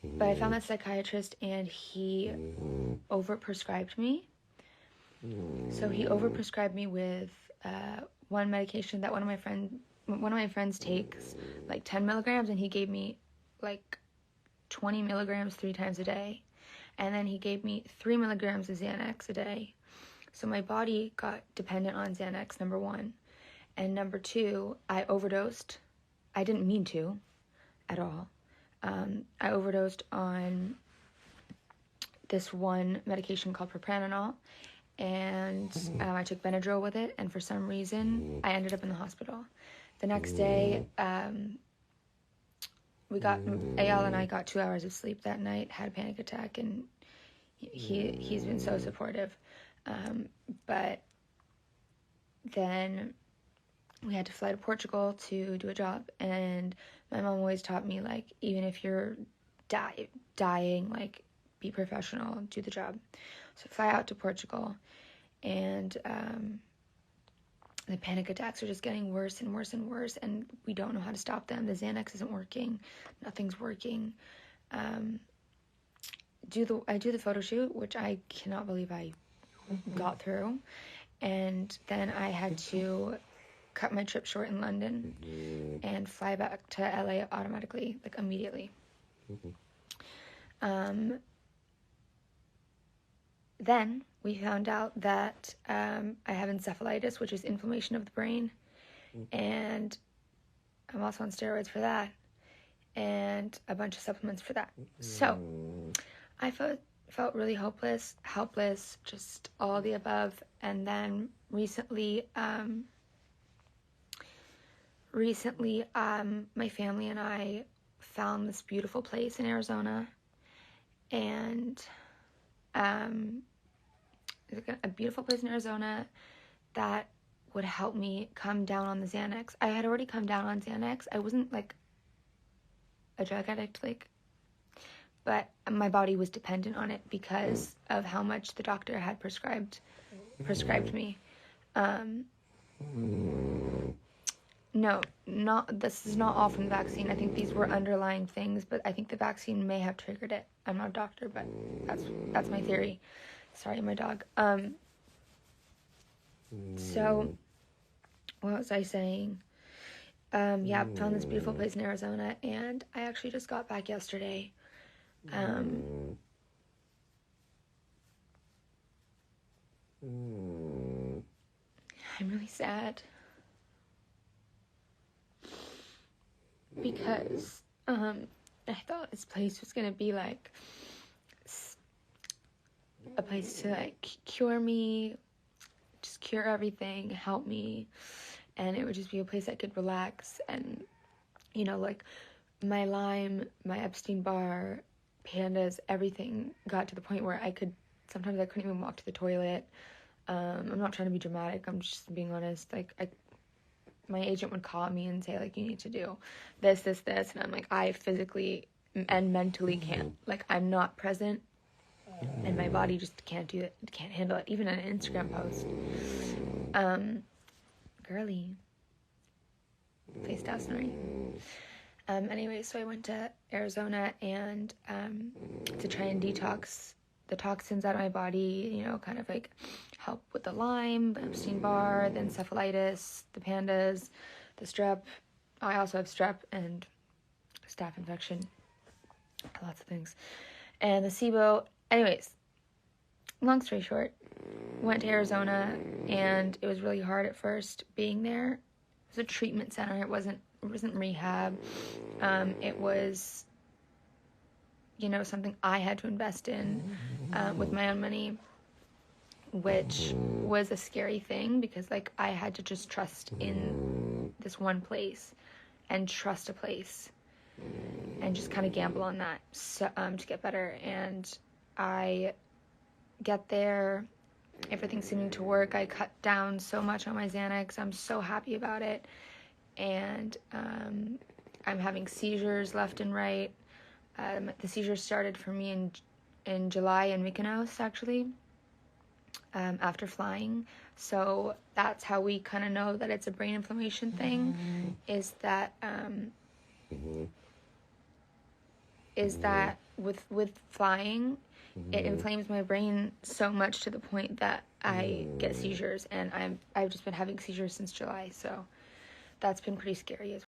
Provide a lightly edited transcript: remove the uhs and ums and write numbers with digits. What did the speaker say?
But I found that psychiatrist, and he overprescribed me. So he overprescribed me with one medication that one of my friends takes, like 10 milligrams, and he gave me like 20 milligrams 3 times a day. And then he gave me 3 milligrams of Xanax a day. So my body got dependent on Xanax, number one. And number two, I overdosed. I didn't mean to at all. I overdosed on this one medication called propranolol. And I took Benadryl with it. And for some reason, I ended up in the hospital. The next day, Ayala and I got 2 hours of sleep that night, had a panic attack, and he's been so supportive. But then we had to fly to Portugal to do a job, and my mom always taught me, like, even if you're dying, like, be professional, do the job. So I fly out to Portugal, and the panic attacks are just getting worse and worse and worse, and we don't know how to stop them. The Xanax isn't working. Nothing's working. I do the photo shoot, which I cannot believe I got through. And then I had to cut my trip short in London and fly back to LA automatically, like immediately. Then we found out that I have encephalitis, which is inflammation of the brain, and I'm also on steroids for that, and a bunch of supplements for that. So I felt really hopeless, helpless, just all the above. And then recently, my family and I found this beautiful place in Arizona, and a beautiful place in Arizona that would help me come down on the Xanax. I had already come down on Xanax. I wasn't like a drug addict, but my body was dependent on it because of how much the doctor had prescribed me. No, this is not all from the vaccine. I think these were underlying things, but I think the vaccine may have triggered it. I'm not a doctor, but that's my theory. Sorry, my dog. So what was I saying? Yeah, found this beautiful place in Arizona, and I actually just got back yesterday. I'm really sad because I thought this place was gonna be like a place to like cure me, just cure everything, help me, and it would just be a place I could relax. And like my Lyme, my Epstein-Barr, pandas, everything got to the point where sometimes I couldn't even walk to the toilet. I'm not trying to be dramatic, I'm just being honest. Like my agent would call me and say, like, you need to do this, and I'm like, I physically and mentally can't. Like, I'm not present, and my body just can't do it, can't handle it, even on an Instagram post. Girly. Play stationary. Anyway, so I went to Arizona and to try and detox the toxins out of my body, kind of like help with the Lyme, Epstein-Barr, the encephalitis, the pandas, the strep. I also have strep and staph infection, lots of things, and the SIBO. Anyways, long story short, went to Arizona, and it was really hard at first being there. It was a treatment center. It wasn't rehab. It was something I had to invest in with my own money, which was a scary thing because like I had to just trust in this one place and trust a place and just kind of gamble on that to get better. And I get there, everything's seeming to work. I cut down so much on my Xanax. I'm so happy about it. And I'm having seizures left and right. The seizures started for me in July in Mykonos, actually, after flying. So that's how we kind of know that it's a brain inflammation thing, is that is that with flying, it inflames my brain so much to the point that I get seizures, and I've just been having seizures since July, so that's been pretty scary as well.